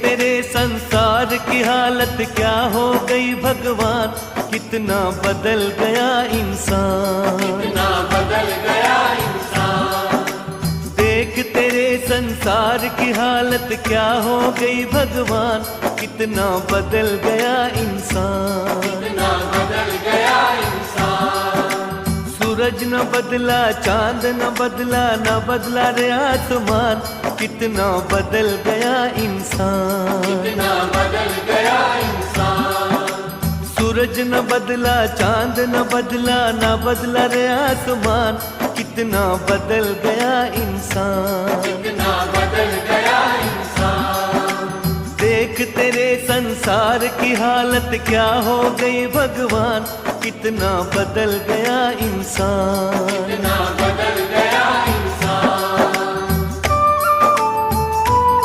तेरे संसार की हालत क्या हो गई भगवान, कितना बदल गया इंसान, कितना बदल गया इंसान। देख तेरे संसार की हालत क्या हो गई भगवान, कितना बदल गया इंसान, कितना बदल गया इंसान। सूरज न बदला, चांद न बदला, न बदला रे आसमान, कितना बदल गया इंसान, कितना बदल गया इंसान। सूरज न बदला, चांद न बदला, न बदला रे आसमान, कितना बदल गया इंसान, कितना बदल गया इंसान। देख तेरे संसार की हालत क्या हो गई भगवान, कितना बदल गया इंसान, कितना